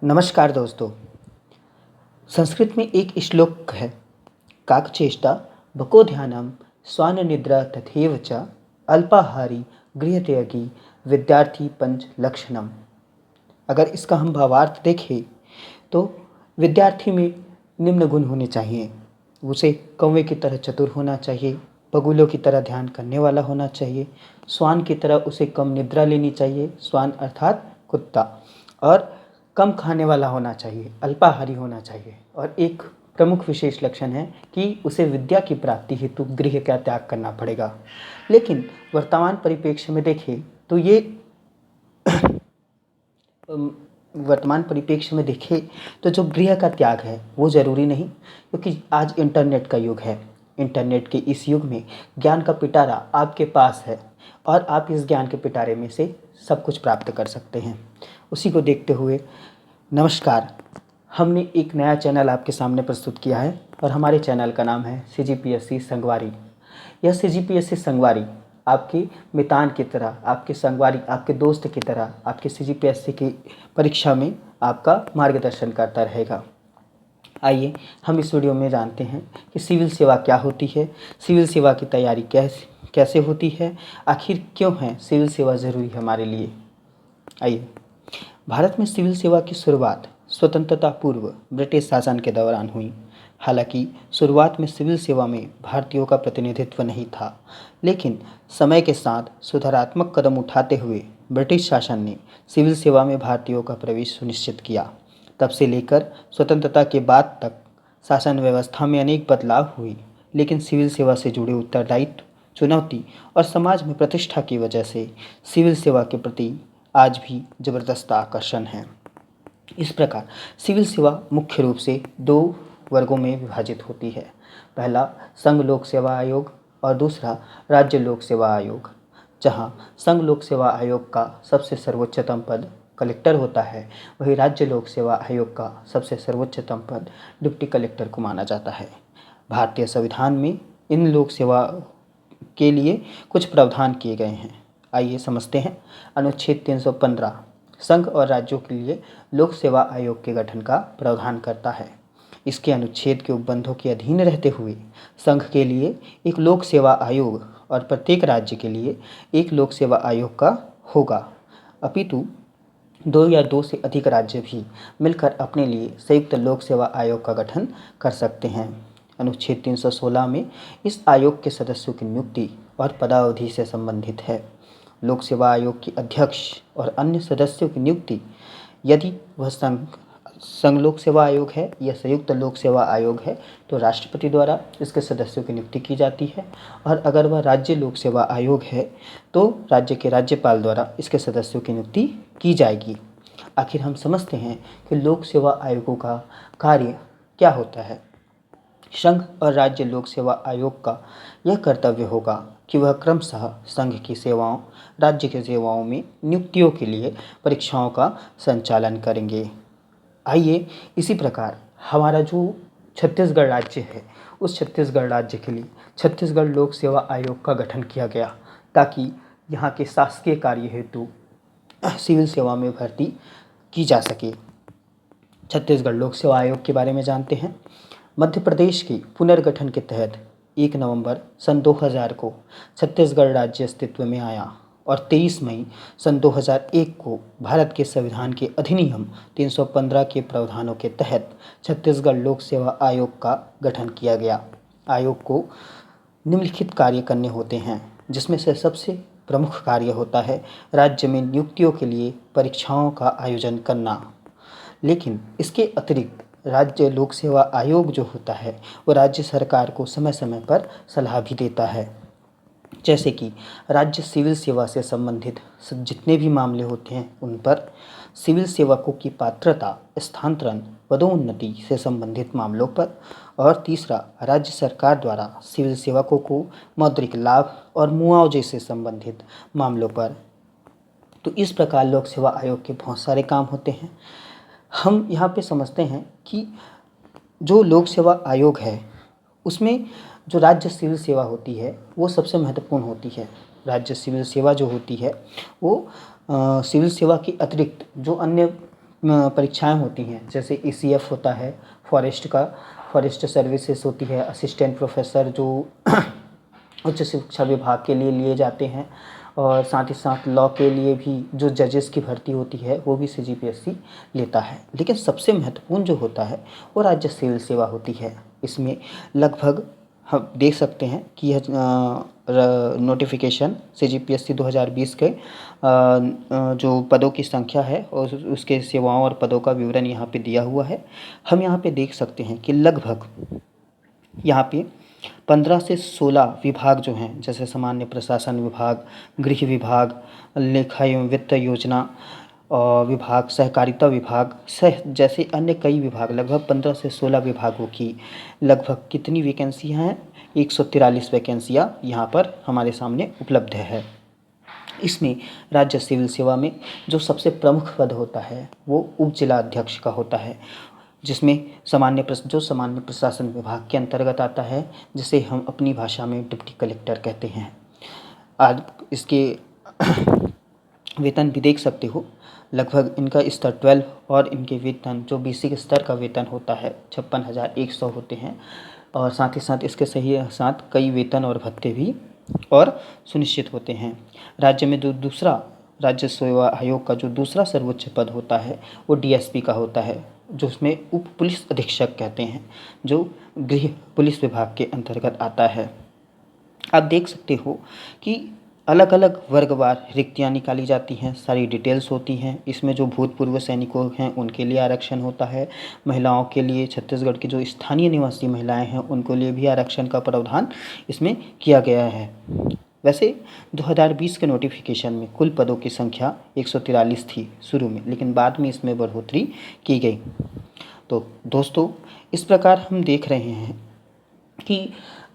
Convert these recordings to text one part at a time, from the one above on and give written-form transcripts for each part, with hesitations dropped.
नमस्कार दोस्तों। संस्कृत में एक श्लोक है, काकचेष्टा बको ध्यानम स्वान निद्रा तथैव च अल्पाहारी गृहत्यगी विद्यार्थी पंच लक्षणम। अगर इसका हम भावार्थ देखें तो विद्यार्थी में निम्न गुण होने चाहिए। उसे कौवे की तरह चतुर होना चाहिए, बगुलों की तरह ध्यान करने वाला होना चाहिए, श्वान की तरह उसे कम निद्रा लेनी चाहिए, श्वान अर्थात कुत्ता, और कम खाने वाला होना चाहिए, अल्पाहारी होना चाहिए। और एक प्रमुख विशेष लक्षण है कि उसे विद्या की प्राप्ति हेतु गृह का त्याग करना पड़ेगा। लेकिन वर्तमान परिप्रेक्ष्य में देखें तो ये वर्तमान परिप्रेक्ष्य में देखें तो जो गृह का त्याग है वो ज़रूरी नहीं, क्योंकि आज इंटरनेट का युग है। इंटरनेट के इस युग में ज्ञान का पिटारा आपके पास है और आप इस ज्ञान के पिटारे में से सब कुछ प्राप्त कर सकते हैं। उसी को देखते हुए नमस्कार, हमने एक नया चैनल आपके सामने प्रस्तुत किया है और हमारे चैनल का नाम है CGPSC संगवारी। यह CGPSC संगवारी आपके मितान की तरह, आपके संगवारी, आपके दोस्त की तरह आपके CGPSC की परीक्षा में आपका मार्गदर्शन करता रहेगा। आइए हम इस वीडियो में जानते हैं कि सिविल सेवा क्या होती है, सिविल सेवा की तैयारी कैसे होती है, आखिर क्यों है सिविल सेवा ज़रूरी हमारे लिए। आइए, भारत में सिविल सेवा की शुरुआत स्वतंत्रता पूर्व ब्रिटिश शासन के दौरान हुई। हालांकि शुरुआत में सिविल सेवा में भारतीयों का प्रतिनिधित्व नहीं था, लेकिन समय के साथ सुधारात्मक कदम उठाते हुए ब्रिटिश शासन ने सिविल सेवा में भारतीयों का प्रवेश सुनिश्चित किया। तब से लेकर स्वतंत्रता के बाद तक शासन व्यवस्था में अनेक बदलाव हुए, लेकिन सिविल सेवा से जुड़े उत्तरदायित्व, चुनौती और समाज में प्रतिष्ठा की वजह से सिविल सेवा के प्रति आज भी जबरदस्त आकर्षण है। इस प्रकार सिविल सेवा मुख्य रूप से दो वर्गों में विभाजित होती है। पहला संघ लोक सेवा आयोग और दूसरा राज्य लोक सेवा आयोग। जहां संघ लोक सेवा आयोग का सबसे सर्वोच्चतम पद कलेक्टर होता है, वही राज्य लोक सेवा आयोग का सबसे सर्वोच्चतम पद डिप्टी कलेक्टर को माना जाता है। भारतीय संविधान में इन लोक सेवा के लिए कुछ प्रावधान किए गए हैं। आइए समझते हैं। अनुच्छेद 315 संघ और राज्यों के लिए लोक सेवा आयोग के गठन का प्रावधान करता है। इसके अनुच्छेद के उपबंधों के अधीन रहते हुए संघ के लिए एक लोक सेवा आयोग और प्रत्येक राज्य के लिए एक लोक सेवा आयोग का होगा। अपितु दो या दो से अधिक राज्य भी मिलकर अपने लिए संयुक्त लोक सेवा आयोग का गठन कर सकते हैं। अनुच्छेद 316 में इस आयोग के सदस्यों की नियुक्ति और पदावधि से संबंधित है। लोक सेवा आयोग के अध्यक्ष और अन्य सदस्यों की नियुक्ति, यदि वह संघ लोक सेवा आयोग है या संयुक्त लोक सेवा आयोग है, तो राष्ट्रपति द्वारा इसके सदस्यों की नियुक्ति की जाती है, और अगर वह राज्य लोक सेवा आयोग है तो राज्य के राज्यपाल द्वारा इसके सदस्यों की नियुक्ति की जाएगी। आखिर हम समझते हैं कि लोक सेवा आयोगों का कार्य क्या होता है। संघ और राज्य लोक सेवा आयोग का यह कर्तव्य होगा कि वह क्रमशः संघ की सेवाओं, राज्य की सेवाओं में नियुक्तियों के लिए परीक्षाओं का संचालन करेंगे। आइए, इसी प्रकार हमारा जो छत्तीसगढ़ राज्य है, उस छत्तीसगढ़ राज्य के लिए छत्तीसगढ़ लोक सेवा आयोग का गठन किया गया, ताकि यहाँ के शासकीय कार्य हेतु सिविल सेवा में भर्ती की जा सके। छत्तीसगढ़ लोक सेवा आयोग के बारे में जानते हैं। मध्य प्रदेश के पुनर्गठन के तहत 1 नवंबर सन 2000 को छत्तीसगढ़ राज्य अस्तित्व में आया और 23 मई सन 2001 को भारत के संविधान के अधिनियम 315 के प्रावधानों के तहत छत्तीसगढ़ लोक सेवा आयोग का गठन किया गया। आयोग को निम्नलिखित कार्य करने होते हैं, जिसमें से सबसे प्रमुख कार्य होता है राज्य में नियुक्तियों के लिए परीक्षाओं का आयोजन करना। लेकिन इसके अतिरिक्त राज्य लोक सेवा आयोग जो होता है वो राज्य सरकार को समय समय पर सलाह भी देता है। जैसे कि राज्य सिविल सेवा से संबंधित जितने भी मामले होते हैं उन पर, सिविल सेवकों की पात्रता, स्थानांतरण, पदोन्नति से संबंधित मामलों पर, और तीसरा राज्य सरकार द्वारा सिविल सेवकों को मौद्रिक लाभ और मुआवजे से संबंधित मामलों पर। तो इस प्रकार लोक सेवा आयोग के बहुत सारे काम होते हैं। हम यहाँ पे समझते हैं कि जो लोक सेवा आयोग है उसमें जो राज्य सिविल सेवा होती है वो सबसे महत्वपूर्ण होती है। राज्य सिविल सेवा जो होती है वो सिविल सेवा के अतिरिक्त जो अन्य परीक्षाएं होती हैं, जैसे ECF होता है, फॉरेस्ट सर्विसेज होती है, असिस्टेंट प्रोफेसर जो उच्च शिक्षा विभाग के लिए लिए जाते हैं, और साथ ही साथ लॉ के लिए भी जो जजेस की भर्ती होती है वो भी CGPSC लेता है। लेकिन सबसे महत्वपूर्ण जो होता है वो राज्य सिविल सेवा होती है। इसमें लगभग हम देख सकते हैं कि यह नोटिफिकेशन CGPSC 2020 के जो पदों की संख्या है और उसके सेवाओं और पदों का विवरण यहाँ पे दिया हुआ है। हम यहाँ पे देख सकते हैं कि लगभग यहाँ पे 15 से 16 विभाग जो हैं, जैसे सामान्य प्रशासन विभाग, गृह विभाग, लेखा एवं वित्त योजना विभाग, सहकारिता विभाग जैसे अन्य कई विभाग, लगभग 15 से 16 विभागों की लगभग कितनी वैकेंसियाँ हैं? 143 वैकेंसियाँ यहाँ पर हमारे सामने उपलब्ध है। इसमें राज्य सिविल सेवा में जो सबसे प्रमुख पद होता है वो उप जिला अध्यक्ष का होता है, जिसमें सामान्य प्रशासन विभाग के अंतर्गत आता है, जिसे हम अपनी भाषा में डिप्टी कलेक्टर कहते हैं। आज इसके वेतन भी देख सकते हो, लगभग इनका स्तर 12 और इनके वेतन जो बेसिक स्तर का वेतन होता है 56,100 होते हैं, और साथ ही साथ इसके सही साथ कई वेतन और भत्ते भी और सुनिश्चित होते हैं। राज्य में जो दूसरा राज्य सेवा आयोग का जो दूसरा सर्वोच्च पद होता है वो DSP का होता है, जो उसमें उप पुलिस अधीक्षक कहते हैं, जो गृह पुलिस विभाग के अंतर्गत आता है। आप देख सकते हो कि अलग अलग वर्गवार रिक्तियाँ निकाली जाती हैं, सारी डिटेल्स होती हैं। इसमें जो भूतपूर्व सैनिकों हैं उनके लिए आरक्षण होता है, महिलाओं के लिए, छत्तीसगढ़ की जो स्थानीय निवासी महिलाएं हैं उनको लिए भी आरक्षण का प्रावधान इसमें किया गया है। वैसे 2020 के नोटिफिकेशन में कुल पदों की संख्या 143 थी शुरू में, लेकिन बाद में इसमें बढ़ोतरी की गई। तो दोस्तों, इस प्रकार हम देख रहे हैं कि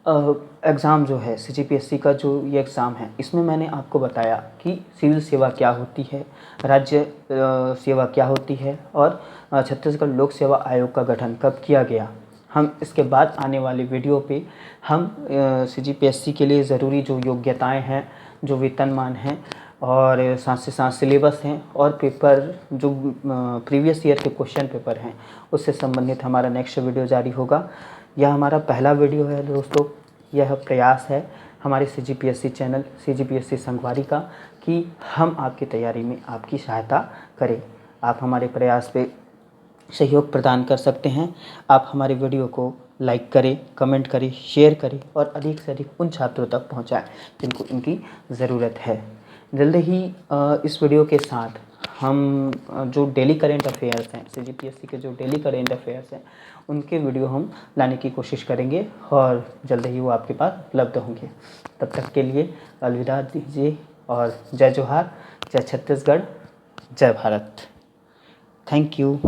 एग्ज़ाम जो है CGPSC का जो ये एग्ज़ाम है, इसमें मैंने आपको बताया कि सिविल सेवा क्या होती है, राज्य सेवा क्या होती है, और छत्तीसगढ़ लोक सेवा आयोग का गठन कब किया गया। हम इसके बाद आने वाले वीडियो पे हम CGPSC के लिए ज़रूरी जो योग्यताएं हैं, जो वेतनमान हैं, और साथ से साथ सिलेबस हैं, और पेपर जो प्रीवियस ईयर के क्वेश्चन पेपर हैं उससे संबंधित हमारा नेक्स्ट वीडियो जारी होगा। यह हमारा पहला वीडियो है दोस्तों। यह प्रयास है हमारे CGPSC चैनल CGPSC संगवारी का कि हम आपकी तैयारी में आपकी सहायता करें। आप हमारे प्रयास पे सहयोग प्रदान कर सकते हैं। आप हमारे वीडियो को लाइक करें, कमेंट करें, शेयर करें, और अधिक से अधिक उन छात्रों तक पहुंचाएं जिनको इनकी ज़रूरत है। जल्द ही इस वीडियो के साथ हम जो डेली करेंट अफेयर्स हैं, CGPSC के जो डेली करेंट अफेयर्स हैं उनके वीडियो हम लाने की कोशिश करेंगे, और जल्द ही वो आपके पास उपलब्ध होंगे। तब तक के लिए अलविदा दीजिए, और जय जोहार, जय छत्तीसगढ़, जय भारत। Thank you.